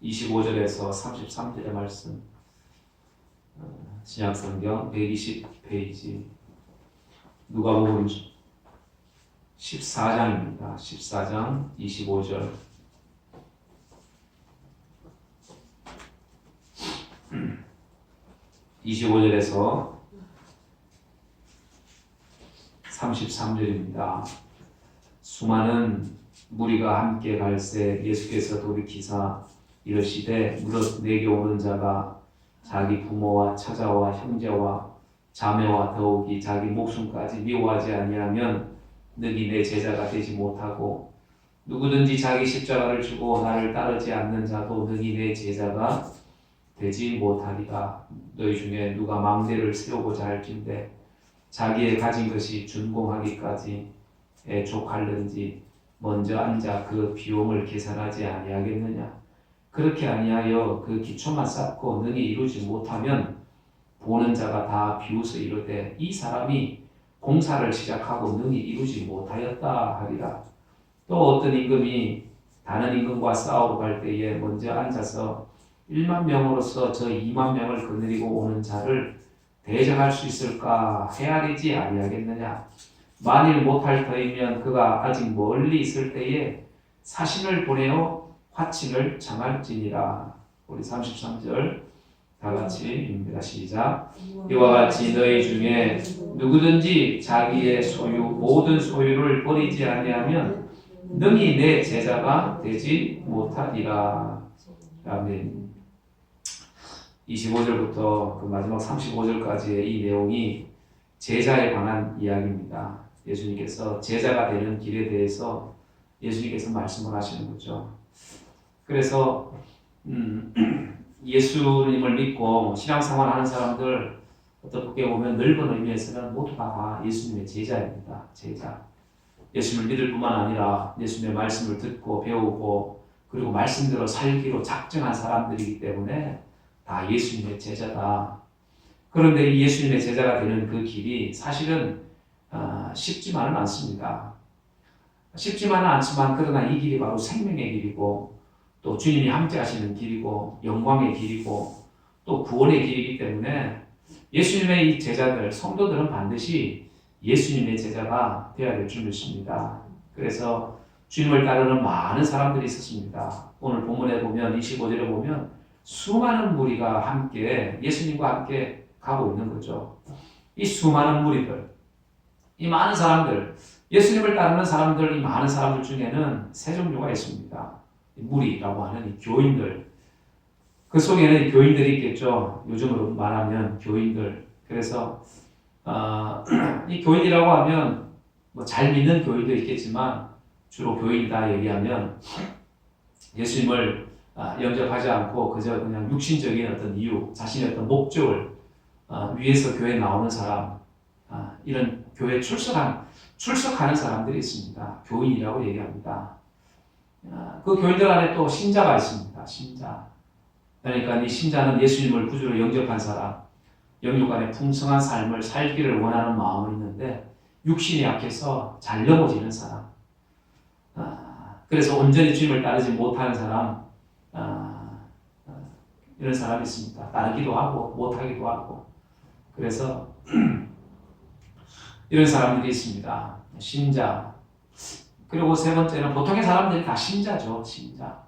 25절에서 33절의 말씀, 신약성경 120페이지, 누가복음 14장입니다. 14장 25절. (25절에서) 33절입니다. 수많은 무리가 함께 갈새 예수께서 돌이키사 이르시되 무릇 내게 오는 자가 자기 부모와 처자와 형제와 자매와 더욱이 자기 목숨까지 미워하지 아니하면 너희 내 제자가 되지 못하고 누구든지 자기 십자가를 지고 나를 따르지 않는 자도 너희 내 제자가 되지 못하리라. 너희 중에 누가 망대를 세우고자 할진대 자기의 가진 것이 준공하기까지 애족할는지 먼저 앉아 그 비용을 계산하지 아니하겠느냐. 그렇게 아니하여 그 기초만 쌓고 능히 이루지 못하면 보는 자가 다 비웃어 이르되 이 사람이 공사를 시작하고 능히 이루지 못하였다 하리라. 또 어떤 임금이 다른 임금과 싸우러 갈 때에 먼저 앉아서 1만 명으로서 저 2만 명을 거느리고 오는 자를 대적할 수 있을까 헤아리지 아니하겠느냐. 만일 못할 터이면 그가 아직 멀리 있을 때에 사신을 보내어 화친을 청할지니라. 우리 33절 다 같이 읽습니다. 시작. 이와 같이 너희 중에 누구든지 자기의 소유 모든 소유를 버리지 아니하면 능히 내 제자가 되지 못하리라. 아멘. 25절부터 그 마지막 35절까지의 이 내용이 제자에 관한 이야기입니다. 예수님께서 제자가 되는 길에 대해서 예수님께서 말씀을 하시는 거죠. 그래서 예수님을 믿고 신앙생활 하는 사람들 어떻게 보면 넓은 의미에서는 모두가 다 예수님의 제자입니다. 제자. 예수님을 믿을 뿐만 아니라 예수님의 말씀을 듣고 배우고 그리고 말씀대로 살기로 작정한 사람들이기 때문에 다 예수님의 제자다. 그런데 이 예수님의 제자가 되는 그 길이 사실은 쉽지만은 않습니다. 쉽지만은 않지만 그러나 이 길이 바로 생명의 길이고 또 주님이 함께 하시는 길이고 영광의 길이고 또 구원의 길이기 때문에 예수님의 이 제자들, 성도들은 반드시 예수님의 제자가 되어야 될 줄 믿습니다. 그래서 주님을 따르는 많은 사람들이 있었습니다. 오늘 본문에 보면 25절에 보면 수많은 무리가 함께 예수님과 함께 가고 있는 거죠. 이 수많은 무리들, 이 많은 사람들, 예수님을 따르는 사람들, 이 많은 사람들 중에는 세 종류가 있습니다. 무리라고 하는 이 교인들, 그 속에는 교인들이 있겠죠. 요즘으로 말하면 교인들. 그래서 이 교인이라고 하면 뭐 잘 믿는 교인도 있겠지만 주로 교인이다 얘기하면 예수님을 영접하지 않고 그저 그냥 육신적인 어떤 이유, 자신의 어떤 목적을 위해서 교회에 나오는 사람, 이런 교회에 출석하는 사람들이 있습니다. 교인이라고 얘기합니다. 그 교인들 안에 또 신자가 있습니다. 신자. 그러니까 이 신자는 예수님을 구주로 영접한 사람, 영육 안에 풍성한 삶을 살기를 원하는 마음은 있는데 육신이 약해서 잘 넘어지는 사람. 그래서 온전히 주님을 따르지 못하는 사람, 이런 사람이 있습니다. 따르기도 하고 못하기도 하고. 그래서 이런 사람들이 있습니다. 신자. 그리고 세 번째는 보통의 사람들이 다 신자죠. 신자.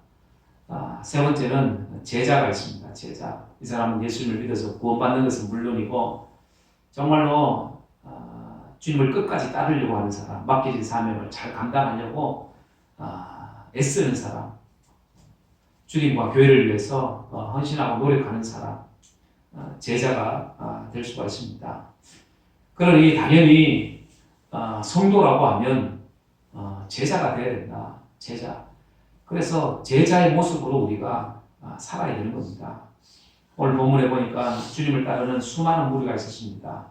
세 번째는 제자가 있습니다. 제자. 이 사람은 예수님을 믿어서 구원받는 것은 물론이고 정말로 주님을 끝까지 따르려고 하는 사람, 맡겨진 사명을 잘 감당하려고 애쓰는 사람, 주님과 교회를 위해서 헌신하고 노력하는 사람, 제자가 될 수가 있습니다. 그러니 당연히 성도라고 하면 제자가 되어야 된다. 제자. 그래서 제자의 모습으로 우리가 살아야 되는 겁니다. 오늘 본문에 보니까 주님을 따르는 수많은 무리가 있었습니다.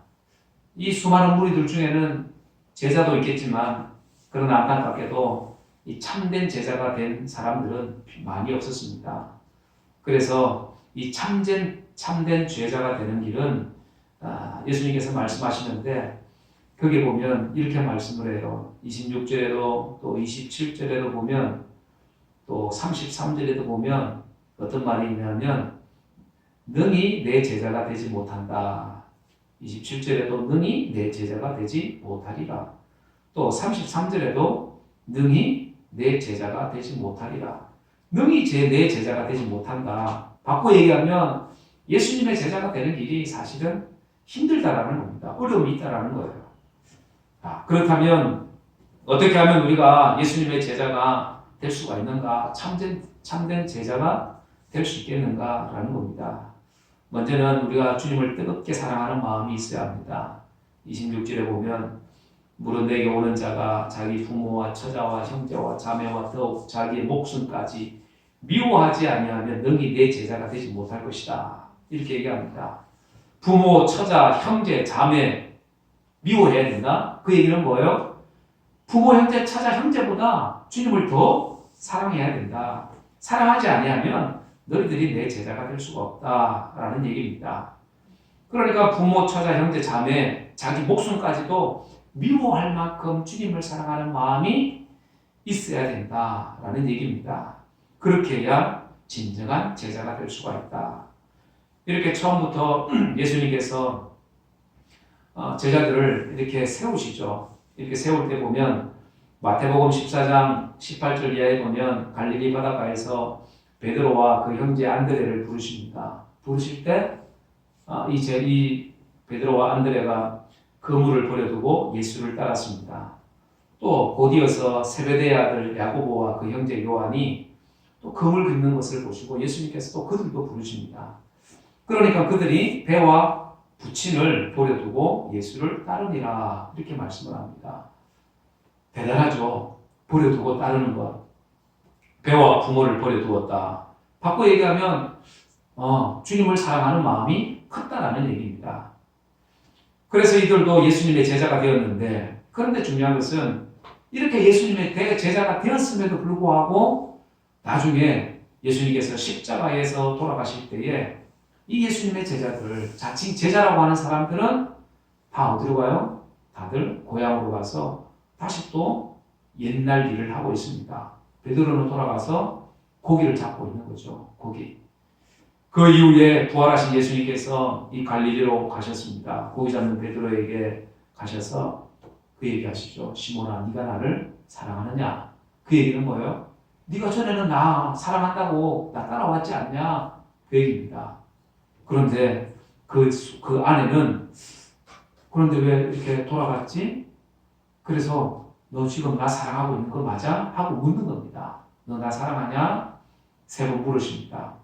이 수많은 무리들 중에는 제자도 있겠지만 그러나 안타깝게도 이 참된 제자가 된 사람들은 많이 없었습니다. 그래서 이 참된 제자가 되는 길은 예수님께서 말씀하시는데 거기에 보면 이렇게 말씀을 해요. 26절에도 또 27절에도 보면 또 33절에도 보면 어떤 말이 있냐면 능히 내 제자가 되지 못한다. 27절에도 능히 내 제자가 되지 못하리라. 또 33절에도 능히 내 제자가 되지 못하리라. 능히 내 제자가 되지 못한다. 바꿔 얘기하면 예수님의 제자가 되는 길이 사실은 힘들다라는 겁니다. 어려움이 있다라는 거예요. 그렇다면 어떻게 하면 우리가 예수님의 제자가 될 수가 있는가? 참된 제자가 될 수 있겠는가라는 겁니다. 먼저는 우리가 주님을 뜨겁게 사랑하는 마음이 있어야 합니다. 26절에 보면 무릇 내게 오는 자가 자기 부모와 처자와 형제와 자매와 더욱 자기의 목숨까지 미워하지 아니하면 능히 내 제자가 되지 못할 것이다. 이렇게 얘기합니다. 부모, 처자, 형제, 자매 미워해야 된다? 그 얘기는 뭐예요? 부모, 형제, 처자, 형제보다 주님을 더 사랑해야 된다. 사랑하지 아니하면 너희들이 내 제자가 될 수가 없다라는 얘기입니다. 그러니까 부모, 처자, 형제, 자매, 자기 목숨까지도 미워할 만큼 주님을 사랑하는 마음이 있어야 된다라는 얘기입니다. 그렇게 해야 진정한 제자가 될 수가 있다. 이렇게 처음부터 예수님께서 제자들을 이렇게 세우시죠. 이렇게 세울 때 보면 마태복음 14장 18절 이하에 보면 갈릴리 바닷가에서 베드로와 그 형제 안드레를 부르십니다. 부르실 때 이 베드로와 안드레가 그물을 버려두고 예수를 따랐습니다. 또 곧이어서 세베대의 아들 야고보와 그 형제 요한이 또 그물 긋는 것을 보시고 예수님께서 또 그들도 부르십니다. 그러니까 그들이 배와 부친을 버려두고 예수를 따르니라 이렇게 말씀을 합니다. 대단하죠. 버려두고 따르는 것. 배와 부모를 버려두었다. 바꿔 얘기하면 주님을 사랑하는 마음이 컸다라는 얘기입니다. 그래서 이들도 예수님의 제자가 되었는데, 그런데 중요한 것은 이렇게 예수님의 제자가 되었음에도 불구하고 나중에 예수님께서 십자가에서 돌아가실 때에 이 예수님의 제자들, 자칭 제자라고 하는 사람들은 다 어디로 가요? 다들 고향으로 가서 다시 또 옛날 일을 하고 있습니다. 베드로는 돌아가서 고기를 잡고 있는 거죠. 고기. 그 이후에 부활하신 예수님께서 이 갈릴리로 가셨습니다. 고기 잡는 베드로에게 가셔서 그 얘기하시죠. 시몬아, 네가 나를 사랑하느냐? 그 얘기는 뭐예요? 네가 전에는 나 사랑한다고 나 따라왔지 않냐? 그 얘기입니다. 그런데 그 아내는 그런데 왜 이렇게 돌아갔지? 그래서 너 지금 나 사랑하고 있는 거 맞아? 하고 묻는 겁니다. 너 나 사랑하냐? 3번 물으십니다.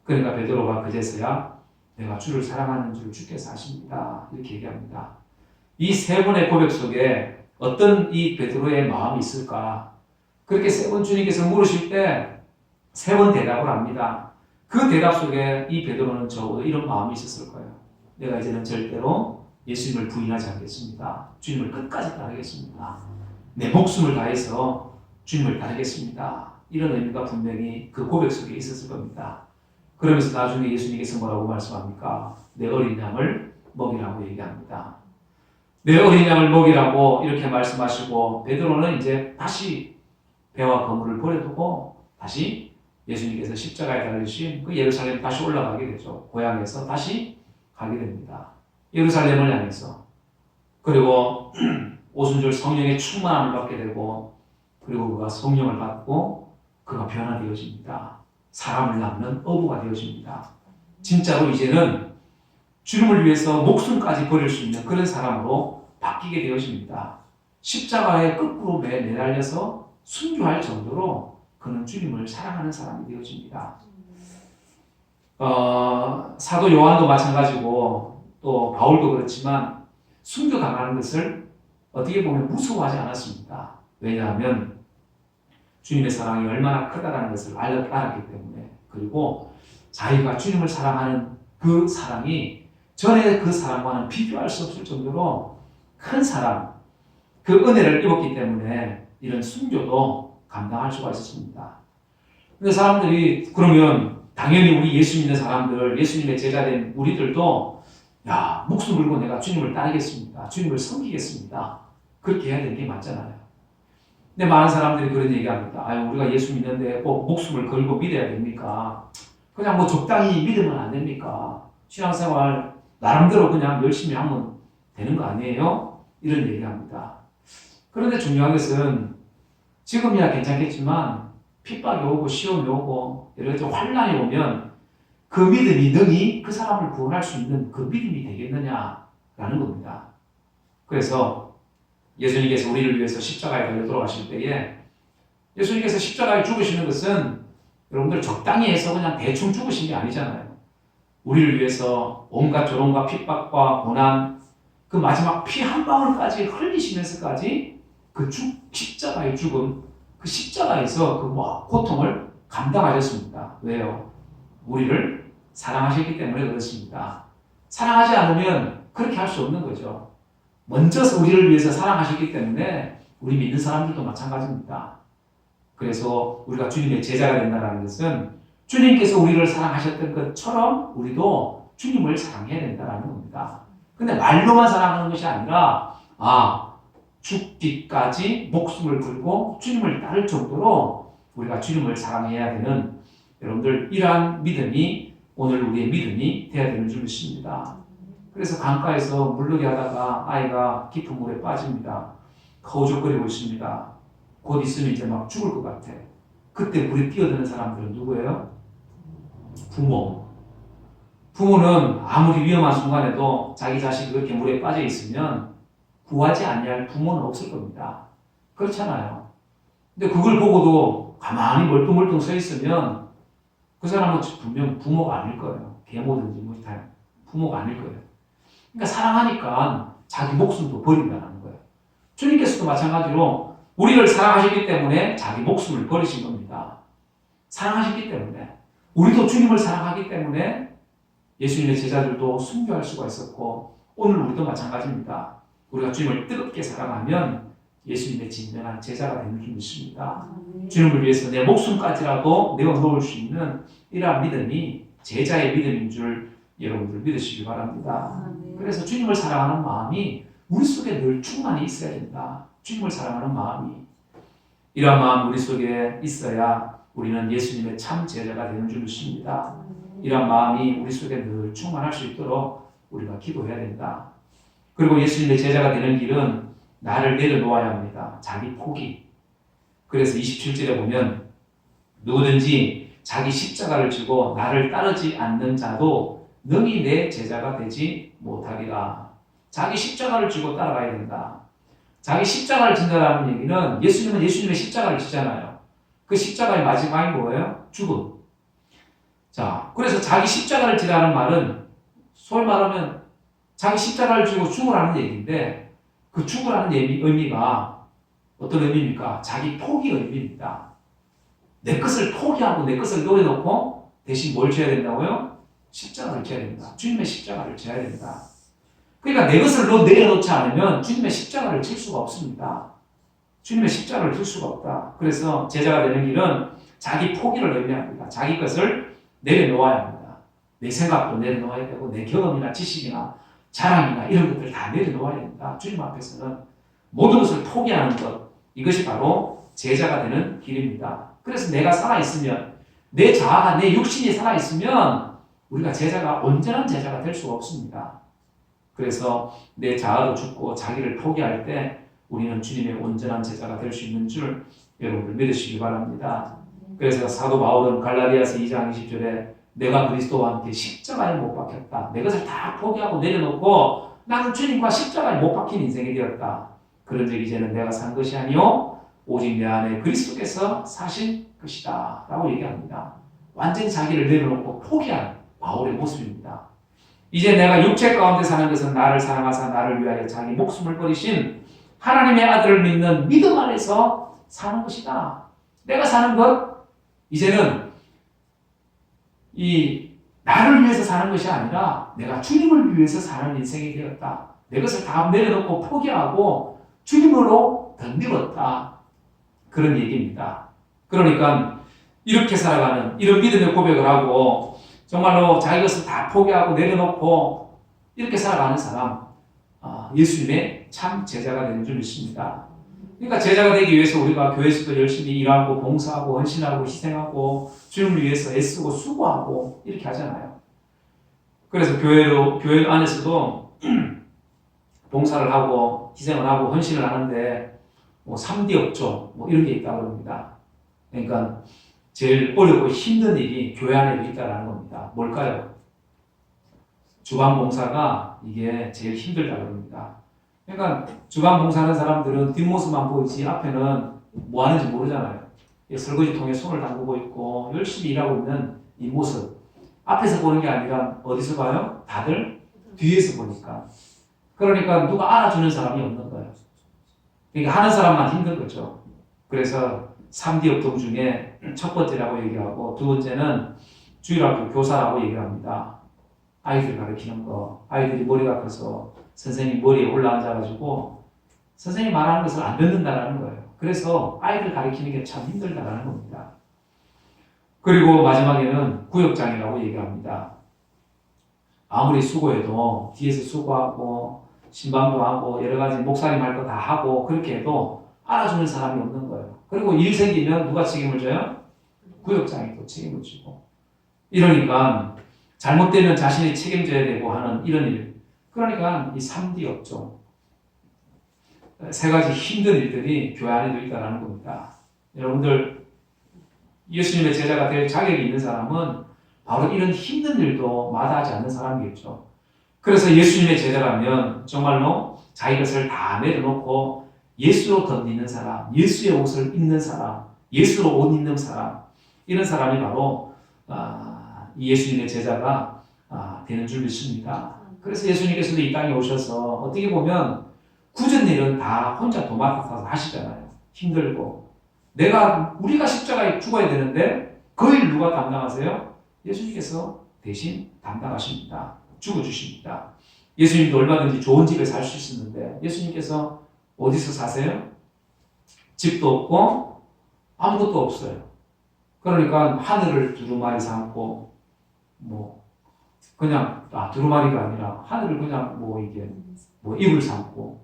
그러니까 베드로가 그제서야 내가 주를 사랑하는 줄 주께서 아십니다. 이렇게 얘기합니다. 이 3번의 고백 속에 어떤 이 베드로의 마음이 있을까? 그렇게 3번 주님께서 물으실 때 3번 대답을 합니다. 그 대답 속에 이 베드로는 적어도 이런 마음이 있었을 거예요. 내가 이제는 절대로 예수님을 부인하지 않겠습니다. 주님을 끝까지 따르겠습니다. 내 목숨을 다해서 주님을 따르겠습니다. 이런 의미가 분명히 그 고백 속에 있었을 겁니다. 그러면서 나중에 예수님께서 뭐라고 말씀합니까? 내 어린 양을 먹이라고 얘기합니다. 내 어린 양을 먹이라고 이렇게 말씀하시고 베드로는 이제 다시 배와 그물을 버려두고 다시 예수님께서 십자가에 달리신 그 예루살렘 다시 올라가게 되죠. 고향에서 다시 가게 됩니다. 예루살렘을 향해서. 그리고 오순절 성령의 충만함을 받게 되고, 그리고 그가 성령을 받고 그가 변화되어집니다. 사람을 낳는 어부가 되어집니다. 진짜로 이제는 주님을 위해서 목숨까지 버릴 수 있는 그런 사람으로 바뀌게 되어집니다. 십자가에 거꾸로 매달려서 순교할 정도로 그는 주님을 사랑하는 사람이 되어집니다. 사도 요한도 마찬가지고 또 바울도 그렇지만 순교당하는 것을 어떻게 보면 무서워하지 않았습니다. 왜냐하면 주님의 사랑이 얼마나 크다라는 것을 알았기 때문에, 그리고 자기가 주님을 사랑하는 그 사랑이 전에 그 사랑과는 비교할 수 없을 정도로 큰 사랑, 그 은혜를 입었기 때문에 이런 순교도 감당할 수가 있었습니다. 근데 사람들이 그러면 당연히 우리 예수 믿는 사람들, 예수님의 제자된 우리들도 야, 목숨 걸고 내가 주님을 따르겠습니다. 주님을 섬기겠습니다. 그렇게 해야 되는 게 맞잖아요. 근데 많은 사람들이 그런 얘기합니다. 아유, 우리가 예수 믿는데 꼭 목숨을 걸고 믿어야 됩니까? 그냥 뭐 적당히 믿으면 안 됩니까? 신앙생활 나름대로 그냥 열심히 하면 되는 거 아니에요? 이런 얘기합니다. 그런데 중요한 것은 지금이야 괜찮겠지만 핍박이 오고 시험이 오고 여러 가지 환난이 오면 그 믿음이 능히 그 사람을 구원할 수 있는 그 믿음이 되겠느냐라는 겁니다. 그래서 예수님께서 우리를 위해서 십자가에 달려 돌아가실 때에 예수님께서 십자가에 죽으시는 것은 여러분들 적당히 해서 그냥 대충 죽으신 게 아니잖아요. 우리를 위해서 온갖 조롱과 핍박과 고난, 그 마지막 피 한 방울까지 흘리시면서까지 그 십자가의 죽음, 그 십자가에서 그 고통을 감당하셨습니다. 왜요? 우리를 사랑하셨기 때문에 그렇습니다. 사랑하지 않으면 그렇게 할 수 없는 거죠. 먼저 우리를 위해서 사랑하셨기 때문에 우리 믿는 사람들도 마찬가지입니다. 그래서 우리가 주님의 제자가 된다는 것은 주님께서 우리를 사랑하셨던 것처럼 우리도 주님을 사랑해야 된다는 겁니다. 근데 말로만 사랑하는 것이 아니라 죽기까지 목숨을 걸고 주님을 따를 정도로 우리가 주님을 사랑해야 되는 여러분들 이러한 믿음이 오늘 우리의 믿음이 되어야 되는 줄 믿습니다. 그래서 강가에서 물놀이 하다가 아이가 깊은 물에 빠집니다. 허우적거리고 있습니다. 곧 있으면 이제 막 죽을 것 같아. 그때 물에 뛰어드는 사람들은 누구예요? 부모. 부모는 아무리 위험한 순간에도 자기 자식이 그렇게 물에 빠져 있으면 구하지 않을 부모는 없을 겁니다. 그렇잖아요. 근데 그걸 보고도 가만히 멀뚱멀뚱 서 있으면 그 사람은 분명 부모가 아닐 거예요. 계모든지 뭐 다 부모가 아닐 거예요. 그러니까 사랑하니까 자기 목숨도 버린다는 거예요. 주님께서도 마찬가지로 우리를 사랑하셨기 때문에 자기 목숨을 버리신 겁니다. 사랑하셨기 때문에. 우리도 주님을 사랑하기 때문에 예수님의 제자들도 순교할 수가 있었고 오늘 우리도 마찬가지입니다. 우리가 주님을 뜨겁게 사랑하면 예수님의 진정한 제자가 되는 줄 믿습니다. 주님을 위해서 내 목숨까지라도 내어놓을 수 있는 이러한 믿음이 제자의 믿음인 줄 여러분들 믿으시기 바랍니다. 그래서 주님을 사랑하는 마음이 우리 속에 늘 충만히 있어야 된다. 주님을 사랑하는 마음이. 이러한 마음 우리 속에 있어야 우리는 예수님의 참 제자가 되는 줄 믿습니다. 이러한 마음이 우리 속에 늘 충만할 수 있도록 우리가 기도해야 된다. 그리고 예수님의 제자가 되는 길은 나를 내려놓아야 합니다. 자기 포기. 그래서 27절에 보면 누구든지 자기 십자가를 지고 나를 따르지 않는 자도 능히 내 제자가 되지 못하리라. 자기 십자가를 지고 따라가야 된다. 자기 십자가를 진다라는 얘기는 예수님은 예수님의 십자가를 지잖아요. 그 십자가의 마지막이 뭐예요? 죽음. 자, 그래서 자기 십자가를 지라는 말은 소위 말하면 자기 십자가를 지고 죽으라는 얘기인데 그 죽으라는 의미가 어떤 의미입니까? 자기 포기 의미입니다. 내 것을 포기하고 내 것을 내려놓고 대신 뭘 져야 된다고요? 십자가를 져야 된다. 주님의 십자가를 져야 된다. 그러니까 내 것을 내려놓지 않으면 주님의 십자가를 질 수가 없습니다. 주님의 십자가를 질 수가 없다. 그래서 제자가 되는 길은 자기 포기를 의미합니다. 자기 것을 내려놓아야 합니다. 내 생각도 내려놓아야 되고 내 경험이나 지식이나 자랑이나 이런 것들 다 내려놓아야 된다. 주님 앞에서는 모든 것을 포기하는 것, 이것이 바로 제자가 되는 길입니다. 그래서 내가 살아있으면, 내 자아가, 내 육신이 살아있으면 우리가 제자가 온전한 제자가 될 수가 없습니다. 그래서 내 자아도 죽고 자기를 포기할 때 우리는 주님의 온전한 제자가 될 수 있는 줄 여러분들 믿으시기 바랍니다. 그래서 사도 바울은 갈라디아서 2장 20절에 내가 그리스도와 함께 십자가에 못 박혔다. 내 것을 다 포기하고 내려놓고 나는 주님과 십자가에 못 박힌 인생이 되었다. 그런즉 이제는 내가 산 것이 아니요 오직 내 안에 그리스도께서 사신 것이다 라고 얘기합니다. 완전히 자기를 내려놓고 포기한 바울의 모습입니다. 이제 내가 육체 가운데 사는 것은 나를 사랑하사 나를 위하여 자기 목숨을 버리신 하나님의 아들을 믿는 믿음 안에서 사는 것이다. 내가 사는 것 이제는 이 나를 위해서 사는 것이 아니라 내가 주님을 위해서 사는 인생이 되었다. 내 것을 다 내려놓고 포기하고 주님으로 덧입었다. 그런 얘기입니다. 그러니까 이렇게 살아가는 이런 믿음의 고백을 하고 정말로 자기 것을 다 포기하고 내려놓고 이렇게 살아가는 사람 예수님의 참 제자가 되는 줄 믿습니다. 그러니까 제자가 되기 위해서 우리가 교회에서도 열심히 일하고 봉사하고 헌신하고 희생하고 주님을 위해서 애쓰고 수고하고 이렇게 하잖아요. 그래서 교회 안에서도 봉사를 하고 희생을 하고 헌신을 하는데 뭐 3D 업종 뭐 이런 게 있다고 합니다. 그러니까 제일 어렵고 힘든 일이 교회 안에도 있다는 겁니다. 뭘까요? 주방 봉사가 이게 제일 힘들다고 합니다. 그러니까 주방 봉사하는 사람들은 뒷모습만 보이지 앞에는 뭐 하는지 모르잖아요. 설거지통에 손을 담그고 있고 열심히 일하고 있는 이 모습 앞에서 보는 게 아니라 어디서 봐요? 다들 뒤에서 보니까. 그러니까 누가 알아주는 사람이 없는 거예요. 그러니까 하는 사람만 힘든 거죠. 그래서 3D 업종 중에 첫 번째라고 얘기하고 두 번째는 주일학교 교사라고 얘기를 합니다. 아이들 가르치는 거. 아이들이 머리가 커서 선생님 머리에 올라앉아가지고 선생님 말하는 것을 안 듣는다라는 거예요. 그래서 아이들 가르치는 게 참 힘들다라는 겁니다. 그리고 마지막에는 구역장이라고 얘기합니다. 아무리 수고해도 뒤에서 수고하고 신방도 하고 여러 가지 목사님 할 거 다 하고 그렇게 해도 알아주는 사람이 없는 거예요. 그리고 일 생기면 누가 책임을 져요? 구역장이 또 책임을 지고. 이러니까 잘못되면 자신이 책임져야 되고 하는 이런 일. 그러니까 이 3D 업종. 세 가지 힘든 일들이 교회 안에도 있다는 겁니다. 여러분들 예수님의 제자가 될 자격이 있는 사람은 바로 이런 힘든 일도 마다하지 않는 사람이겠죠. 그래서 예수님의 제자라면 정말로 자기 것을 다 내려놓고 예수로 던지는 사람, 예수의 옷을 입는 사람, 예수로 옷 입는 사람, 이런 사람이 바로 예수님의 제자가 되는 줄 믿습니다. 그래서 예수님께서도 이 땅에 오셔서 어떻게 보면 굳은 일은 다 혼자 도맡아서 하시잖아요. 힘들고. 우리가 십자가에 죽어야 되는데 그 일 누가 담당하세요? 예수님께서 대신 담당하십니다. 죽어주십니다. 예수님도 얼마든지 좋은 집에 살 수 있었는데 예수님께서 어디서 사세요? 집도 없고 아무것도 없어요. 그러니까 하늘을 두루마리 삼고 그냥 두루마리가 아니라 하늘을 그냥 입을 삼고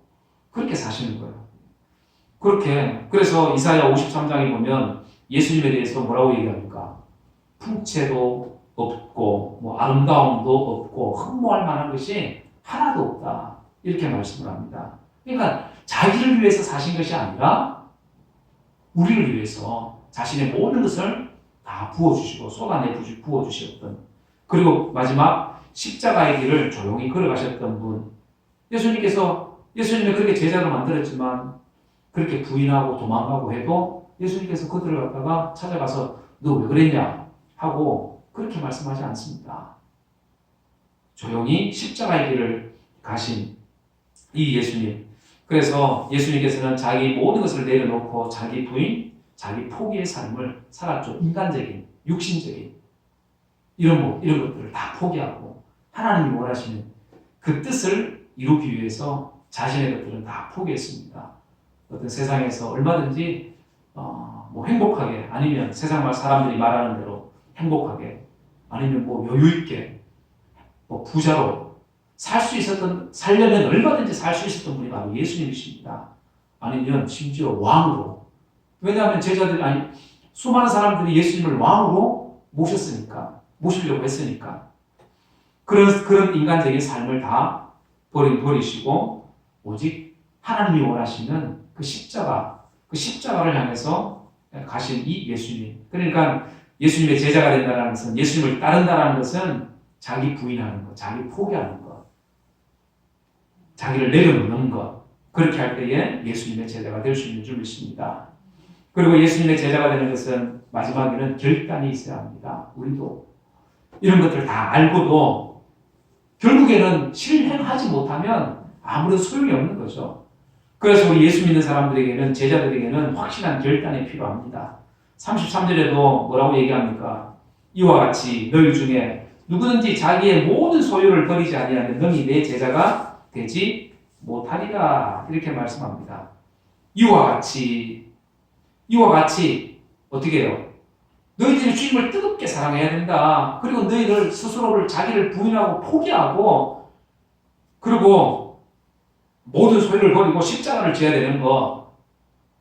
그렇게 사시는 거예요. 그래서 이사야 53장에 보면 예수님에 대해서 뭐라고 얘기합니까? 풍채도 없고 아름다움도 없고 흠모할 만한 것이 하나도 없다. 이렇게 말씀을 합니다. 그러니까 자기를 위해서 사신 것이 아니라 우리를 위해서 자신의 모든 것을 다 부어주시고 쏟아내 부어주셨던, 그리고 마지막 십자가의 길을 조용히 걸어가셨던 분. 예수님이 그렇게 제자로 만들었지만 그렇게 부인하고 도망가고 해도 예수님께서 그들을 갖다가 찾아가서 너 왜 그랬냐 하고 그렇게 말씀하지 않습니다. 조용히 십자가의 길을 가신 이 예수님. 그래서 예수님께서는 자기 모든 것을 내려놓고 자기 부인, 자기 포기의 삶을 살았죠. 인간적인, 육신적인 이런 것들을 다 포기하고 하나님이 원하시는 그 뜻을 이루기 위해서 자신의 것들은 다 포기했습니다. 어떤 세상에서 얼마든지 행복하게, 아니면 세상 사람들이 말하는 대로 행복하게, 아니면 여유 있게, 부자로 살려면 얼마든지 살 수 있었던 분이 바로 예수님이십니다. 아니면 심지어 왕으로. 왜냐하면 수많은 사람들이 예수님을 왕으로 모시려고 했으니까. 그런 인간적인 삶을 다 버리시고 오직 하나님이 원하시는 그 십자가를 향해서 가신 이 예수님. 그러니까 예수님의 제자가 된다는 것은, 예수님을 따른다는 것은 자기 부인하는 것, 자기 포기하는 것, 자기를 내려놓는 것. 그렇게 할 때에 예수님의 제자가 될 수 있는 줄 믿습니다. 그리고 예수님의 제자가 되는 것은 마지막에는 결단이 있어야 합니다. 우리도 이런 것들 다 알고도 결국에는 실행하지 못하면 아무런 소용이 없는 거죠. 그래서 우리 예수 믿는 사람들에게는, 제자들에게는 확실한 결단이 필요합니다. 33절에도 뭐라고 얘기합니까? 이와 같이 너희 중에 누구든지 자기의 모든 소유를 버리지 아니하면 너희 내 제자가 되지 못하리라. 이렇게 말씀합니다. 이와 같이 어떻게 해요? 너희들이 주님을 뜨겁게 사랑해야 된다. 그리고 너희를 스스로를, 자기를 부인하고 포기하고, 그리고 모든 소유를 버리고 십자가를 져야 되는 거.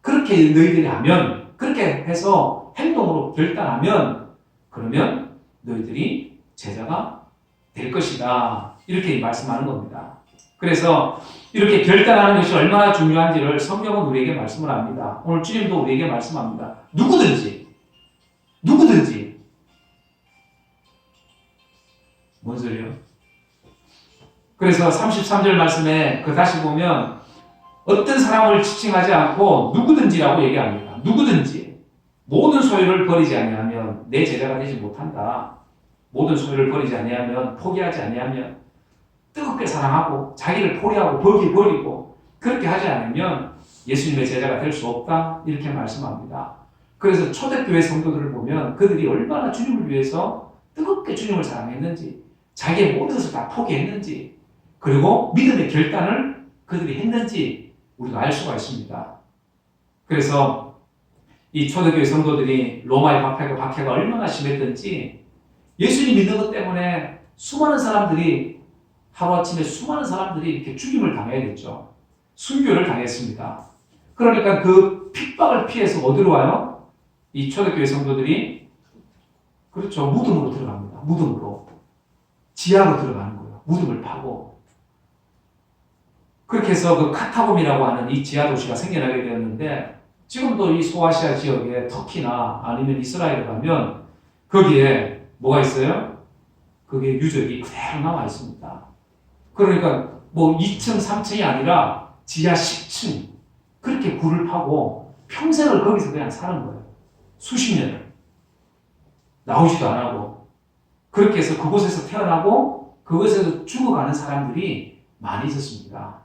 그렇게 너희들이 하면, 그렇게 해서 행동으로 결단하면, 그러면 너희들이 제자가 될 것이다. 이렇게 말씀하는 겁니다. 그래서 이렇게 결단하는 것이 얼마나 중요한지를 성경은 우리에게 말씀을 합니다. 오늘 주님도 우리에게 말씀합니다. 누구든지 뭔 소리요? 그래서 33절 말씀에 다시 보면 어떤 사람을 지칭하지 않고 누구든지라고 얘기합니다. 누구든지 모든 소유를 버리지 아니하면 내 제자가 되지 못한다. 모든 소유를 버리지 아니하면, 포기하지 아니하면, 뜨겁게 사랑하고 자기를 포기하고 버리고 그렇게 하지 않으면 예수님의 제자가 될 수 없다. 이렇게 말씀합니다. 그래서 초대교회 성도들을 보면 그들이 얼마나 주님을 위해서 뜨겁게 주님을 사랑했는지, 자기의 모든 것을 다 포기했는지, 그리고 믿음의 결단을 그들이 했는지 우리가 알 수가 있습니다. 그래서 이 초대교회 성도들이 로마의 박해가 얼마나 심했던지, 예수님 믿는 것 때문에 하루아침에 수많은 사람들이 이렇게 죽임을 당해야겠죠. 순교를 당했습니다. 그러니까 그 핍박을 피해서 어디로 와요? 이 초대교회 성도들이, 그렇죠, 무덤으로 들어갑니다. 무덤으로. 지하로 들어가는 거예요. 무덤을 파고. 그렇게 해서 그 카타콤이라고 하는 이 지하 도시가 생겨나게 되었는데, 지금도 이 소아시아 지역에 터키나 아니면 이스라엘에 가면 거기에 뭐가 있어요? 그게 유적이 그대로 남아 있습니다. 그러니까 뭐 2층, 3층이 아니라 지하 10층 그렇게 굴을 파고 평생을 거기서 그냥 사는 거예요. 수십 년을. 나오지도 안 하고. 그렇게 해서 그곳에서 태어나고 그곳에서 죽어가는 사람들이 많이 있었습니다.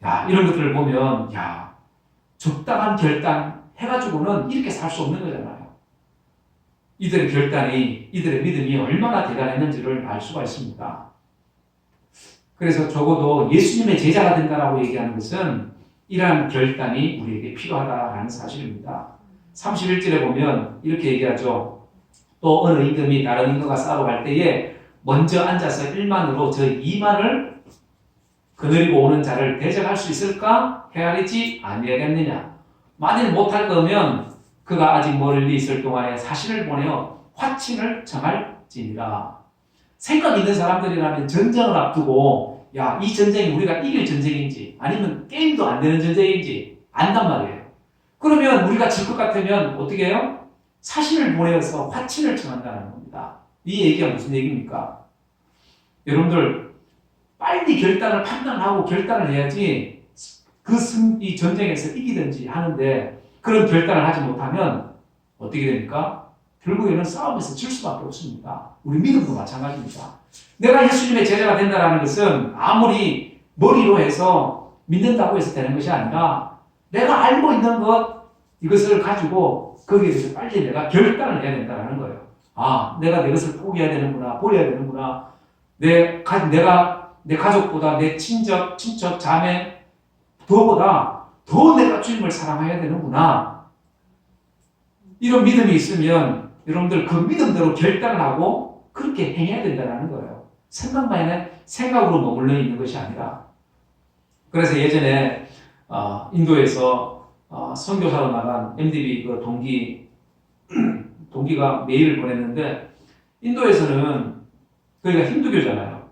야, 이런 것들을 보면, 야, 적당한 결단 해가지고는 이렇게 살 수 없는 거잖아요. 이들의 결단이, 이들의 믿음이 얼마나 대단했는지를 알 수가 있습니다. 그래서 적어도 예수님의 제자가 된다라고 얘기하는 것은 이러한 결단이 우리에게 필요하다라는 사실입니다. 31절에 보면 이렇게 얘기하죠. 또 어느 임금이 다른 임금과 싸우러 갈 때에 먼저 앉아서 1만으로 저 2만을 거느리고 오는 자를 대적할 수 있을까? 헤아리지 아니하겠느냐. 만일 못할 거면 그가 아직 멀리 있을 동안에 사신을 보내어 화친을 정할지니라. 생각 있는 사람들이라면 전쟁을 앞두고, 야, 이 전쟁이 우리가 이길 전쟁인지 아니면 게임도 안 되는 전쟁인지 안단 말이에요. 그러면 우리가 질 것 같으면 어떻게 해요? 사신을 보내어서 화친을 정한다는 겁니다. 이 얘기가 무슨 얘기입니까? 여러분들 빨리 판단하고 결단을 해야지 이 전쟁에서 이기든지 하는데, 그런 결단을 하지 못하면 어떻게 됩니까? 결국에는 싸움에서 질 수밖에 없습니다. 우리 믿음도 마찬가지입니다. 내가 예수님의 제자가 된다는 것은 아무리 머리로 해서 믿는다고 해서 되는 것이 아니라, 내가 알고 있는 이것을 가지고 거기에 대해서 빨리 내가 결단을 해야 된다는 거예요. 아, 내가 내 것을 포기해야 되는구나, 버려야 되는구나. 내가 내 가족보다 내 친척, 자매, 더 내가 주님을 사랑해야 되는구나. 이런 믿음이 있으면 여러분들 그 믿음대로 결단을 하고 그렇게 행해야 된다는 거예요. 생각으로 머물러 있는 것이 아니라. 그래서 예전에 인도에서 선교사로 나간 MDB 그 동기가 메일을 보냈는데, 인도에서는 거기가 힌두교잖아요.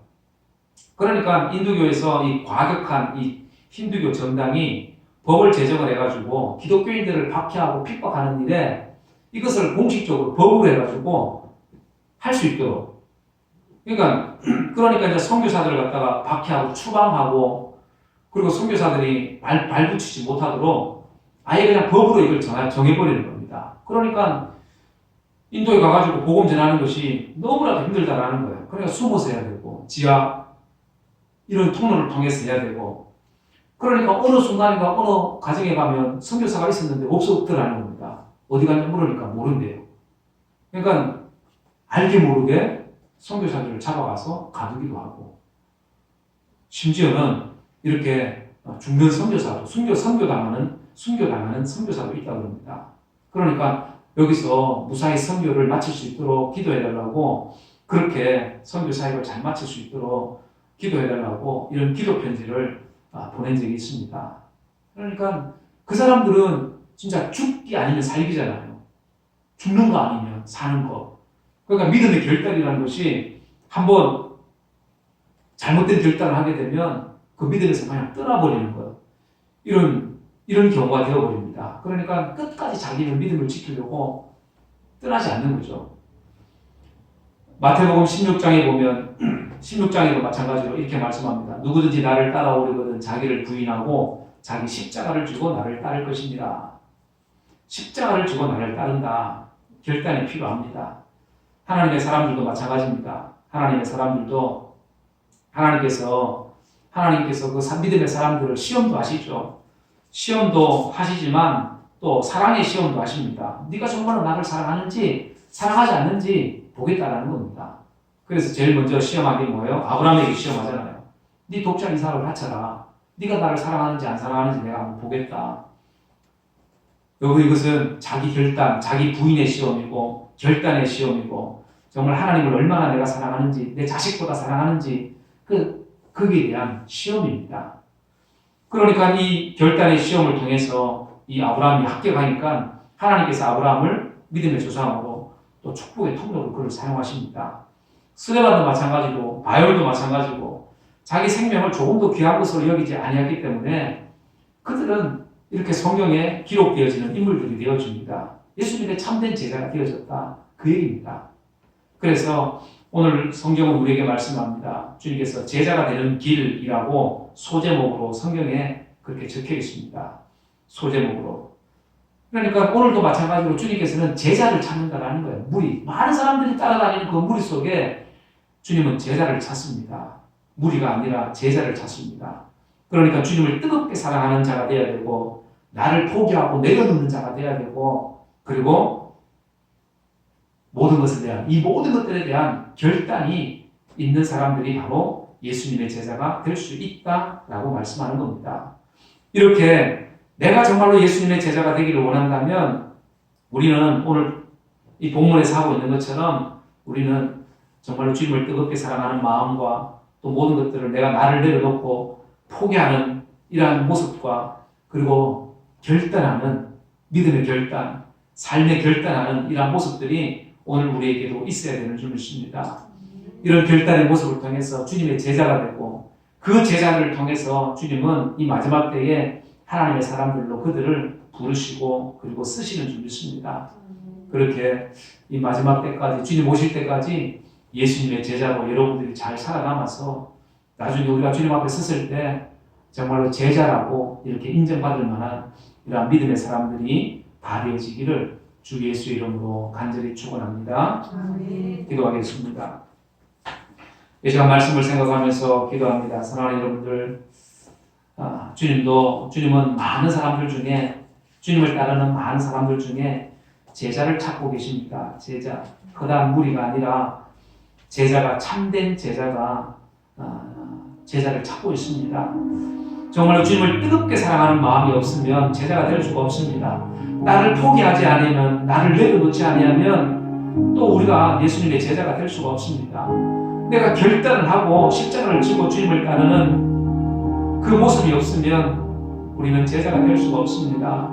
그러니까 인도교에서 이 과격한 이 힌두교 정당이 법을 제정을 해가지고 기독교인들을 박해하고 핍박하는 일에 이것을 공식적으로 법으로 해가지고 할 수 있도록. 그러니까 이제 선교사들을 갖다가 박해하고 추방하고, 그리고 선교사들이 발붙이지 못하도록 아예 그냥 법으로 이걸 정해버리는 겁니다. 그러니까 인도에 가가지고 복음 전하는 것이 너무나도 힘들다라는 거예요. 그러니까 숨어서 해야 되고, 지하 이런 통로를 통해서 해야 되고, 그러니까 어느 순간인가 어느 가정에 가면 선교사가 있었는데 없더라는 겁니다. 어디 갔냐 물으니까 모른대요. 그러니까 알게 모르게 선교사들을 잡아가서 가두기도 하고, 심지어는 이렇게 죽는 선교사도, 순교당하는 선교사도 있다고 합니다. 그러니까 여기서 무사히 선교를 마칠 수 있도록 기도해달라고, 그렇게 선교 사역을 잘 마칠 수 있도록 기도해달라고 이런 기도 편지를 보낸 적이 있습니다. 그러니까 그 사람들은 진짜 죽기 아니면 살기잖아요. 죽는 거 아니면 사는 거. 그러니까 믿음의 결단이라는 것이 한번 잘못된 결단을 하게 되면 그 믿음에서 그냥 떠나버리는 거예요. 이런 경우가 되어버립니다. 그러니까 끝까지 자기는 믿음을 지키려고 떠나지 않는 거죠. 마태복음 16장에 보면 16장에도 마찬가지로 이렇게 말씀합니다. 누구든지 나를 따라오려거든 자기를 부인하고 자기 십자가를 지고 나를 따를 것입니다. 십자가를 지고 나를 따른다. 결단이 필요합니다. 하나님의 사람들도 마찬가지입니다. 하나님의 사람들도 하나님께서 그 믿음의 사람들을 시험도 하시죠. 시험도 하시지만 또 사랑의 시험도 하십니다. 네가 정말로 나를 사랑하는지 사랑하지 않는지 보겠다라는 겁니다. 그래서 제일 먼저 시험하는 게 뭐예요? 아브라함에게 시험하잖아요. 네 독자 이삭을 바쳐라. 네가 나를 사랑하는지 안 사랑하는지 내가 한번 보겠다. 여러분 이것은 자기 결단, 자기 부인의 시험이고 결단의 시험이고 정말 하나님을 얼마나 내가 사랑하는지 내 자식보다 사랑하는지 거기에 대한 시험입니다. 그러니까 이 결단의 시험을 통해서 이 아브라함이 합격하니까 하나님께서 아브라함을 믿음의 조상으로 또 축복의 통로로 그를 사용하십니다. 스데반도 마찬가지고 바울도 마찬가지고 자기 생명을 조금도 귀한 것으로 여기지 아니하기 때문에 그들은 이렇게 성경에 기록되어지는 인물들이 되어집니다. 예수님의 참된 제자가 되어졌다. 그 얘기입니다. 그래서 오늘 성경은 우리에게 말씀합니다. 주님께서 제자가 되는 길이라고 소제목으로 성경에 그렇게 적혀 있습니다. 소제목으로. 그러니까 오늘도 마찬가지로 주님께서는 제자를 찾는다라는 거예요. 무리. 많은 사람들이 따라다니는 그 무리 속에 주님은 제자를 찾습니다. 무리가 아니라 제자를 찾습니다. 그러니까 주님을 뜨겁게 사랑하는 자가 되어야 되고 나를 포기하고 내려놓는 자가 되어야 되고 그리고 모든 것에 대한 이 모든 것들에 대한 결단이 있는 사람들이 바로 예수님의 제자가 될 수 있다라고 말씀하는 겁니다. 이렇게 내가 정말로 예수님의 제자가 되기를 원한다면 우리는 오늘 이 본문에서 하고 있는 것처럼 우리는 정말로 주님을 뜨겁게 사랑하는 마음과 또 모든 것들을 내가 나를 내려놓고 포기하는 이러한 모습과 그리고 결단하는 믿음의 결단, 삶의 결단하는 이러한 모습들이 오늘 우리에게도 있어야 되는 줄 믿습니다. 이런 결단의 모습을 통해서 주님의 제자가 되고 그 제자를 통해서 주님은 이 마지막 때에 하나님의 사람들로 그들을 부르시고 그리고 쓰시는 줄 믿습니다. 그렇게 이 마지막 때까지 주님 오실 때까지 예수님의 제자로 여러분들이 잘 살아남아서 나중에 우리가 주님 앞에 섰을 때 정말로 제자라고 이렇게 인정받을 만한 이러한 믿음의 사람들이 다 되어지기를 주 예수 이름으로 간절히 축원합니다. 기도하겠습니다. 이 시간 말씀을 생각하면서 기도합니다. 사랑하는 여러분들, 주님은 많은 사람들 중에 주님을 따르는 많은 사람들 중에 제자를 찾고 계십니다. 제자, 허다한 무리가 아니라 제자가 참된 제자가 제자를 찾고 있습니다. 정말로 주님을 뜨겁게 사랑하는 마음이 없으면 제자가 될 수가 없습니다. 나를 포기하지 않으면 나를 내려놓지 않으면 또 우리가 예수님의 제자가 될 수가 없습니다. 내가 결단을 하고 십자가를 지고 주님을 따르는 그 모습이 없으면 우리는 제자가 될 수가 없습니다.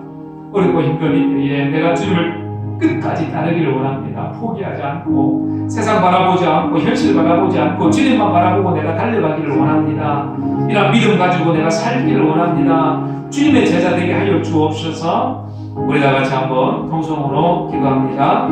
어렵고 힘든 이때에 내가 주님을 끝까지 따르기를 원합니다. 포기하지 않고 세상 바라보지 않고 현실 바라보지 않고 주님만 바라보고 내가 달려가기를 원합니다. 이런 믿음 가지고 내가 살기를 원합니다. 주님의 제자 되게 하여 주옵소서. 우리 다 같이 한번 통성으로 기도합니다.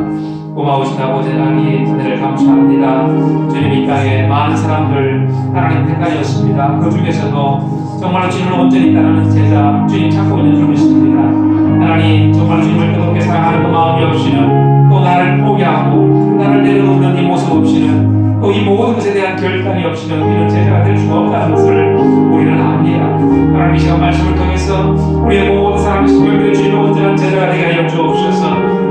고마우신 아버지 하나님 은혜를 감사합니다. 주님 이 땅에 많은 사람들 하나님 택하셨습니다. 그 중에서도 정말로 주님을 온전히 따르는 제자 주님 찾고 있는 줄 믿습니다. 하나님 정말 주님을 뜨겁게 사랑하는 그 마음이 없이는 또 나를 포기하고 나를 내려놓는 이 모습 없이는 또 이 모든 것에 대한 결단이 없이는 우리는 제자가 될 수가 없다는 것을 우리는 압니다. 하나님 이 시간 말씀을 통해서 우리의 모든 사람의 소명들의 주님의 온전한 제자가 되게 하여 주옵소서.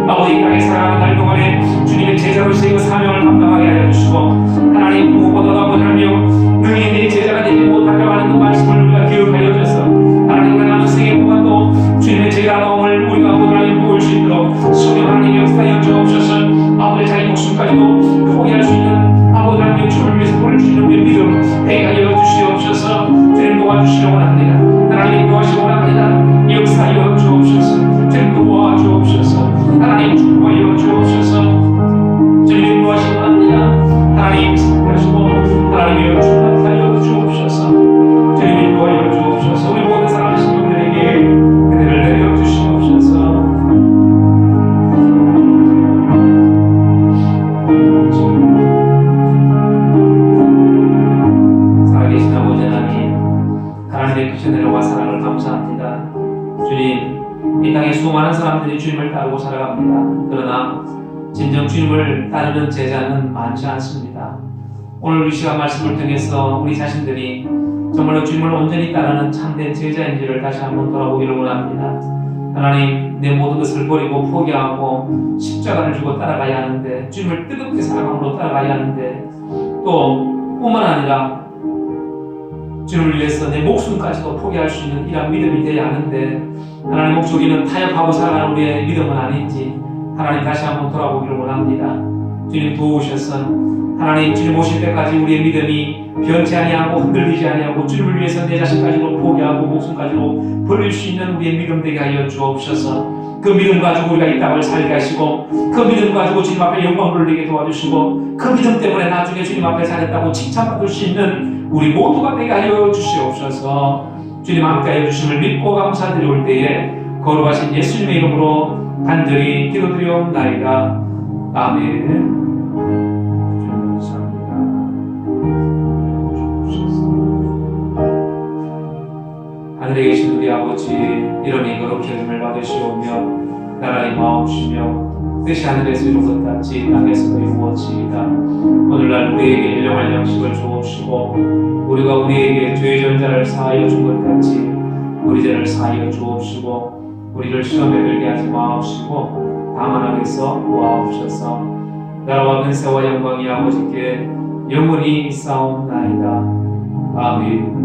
아버지 이 땅에 살아가는 날 동안에 주님의 제자로서의 그 사명을 감당하게 하여 주시고 하나님 무엇보다도 아버지 하나님 능히 내 제자가 되지 못하려고 하는 그 말씀을 우리가 기억하여 주셔서 하나님과 남은 생애 동안도 주님의 제자로움을 우리가 아버지 하나님 보일 수 있도록 성령 하나님 역사하여 주옵소서. 아버지 자기 목숨까지도 포기할 수 있는 아버지 하나님 주를 위해서 보내주시는 믿음 되게 하여 주시옵소서. 주님 도와주시려고 합니다. 하나님 도와주시려고 합니다. 역사하여 주옵소서. 하나님 승리하시고 하나님의 충만히 하여 주옵소서. 주님 인도하여 주옵소서. 우리 모든 사랑하신 분들에게 은혜를 내려 주시옵소서. 살아계신 아버지 하나님, 하나님의 크신 은혜와 사랑을 감사합니다. 주님, 이 땅에 수많은 사람들이 주님을 따르고 살아갑니다. 그러나 진정 주님을 따르는 제자는 많지 않습니다. 오늘 이 시간 말씀을 통해서 우리 자신들이 정말로 주님을 온전히 따르는 참된 제자인지를 다시 한번 돌아보기를 원합니다. 하나님, 내 모든 것을 버리고 포기하고 십자가를 지고 따라가야 하는데, 주님을 뜨겁게 사랑함으로 따라가야 하는데, 또 뿐만 아니라 주님을 위해서 내 목숨까지도 포기할 수 있는 이런 믿음이 되어야 하는데, 하나님 혹시 우리는 타협하고 살아가는 우리의 믿음은 아닌지 하나님 다시 한번 돌아보기를 원합니다. 주님 도우셔서 하나님 주님 오실 때까지 우리의 믿음이 변치 아니하고 흔들리지 아니하고 주님을 위해서 내 자신까지도 포기하고 목숨까지도 버릴 수 있는 우리의 믿음 되게 하여 주옵소서. 그 믿음 가지고 우리가 이 땅을 살게 하시고, 그 믿음 가지고 주님 앞에 영광 돌리게 도와주시고, 그 믿음 때문에 나중에 주님 앞에 잘했다고 칭찬받을 수 있는 우리 모두가 되게 하여 주시옵소서. 주님 함께하여 주심을 믿고 감사드릴 때에 거룩하신 예수님의 이름으로 간절히 기도드리옵나이다. 아멘. 주님 감사합니다. 하늘에 계신 우리 아버지, 이름이 거룩히 여김을 받으시오며 나라의 마옵시며 뜻이 하늘에서 이룬 것 같이 땅에서도 이루어지이다. 오늘날 우리에게 일용할 양식을 주옵시고, 우리가 우리에게 죄의 전자를 사하여 준 것 같이 우리 죄를 사하여 주옵시고, 우리를 시험에 들게 하지 마옵시고 다만 악에서 구하옵소서. 나라와 근세와 영광이 아버지께 영원히 있사옵나이다. 아멘.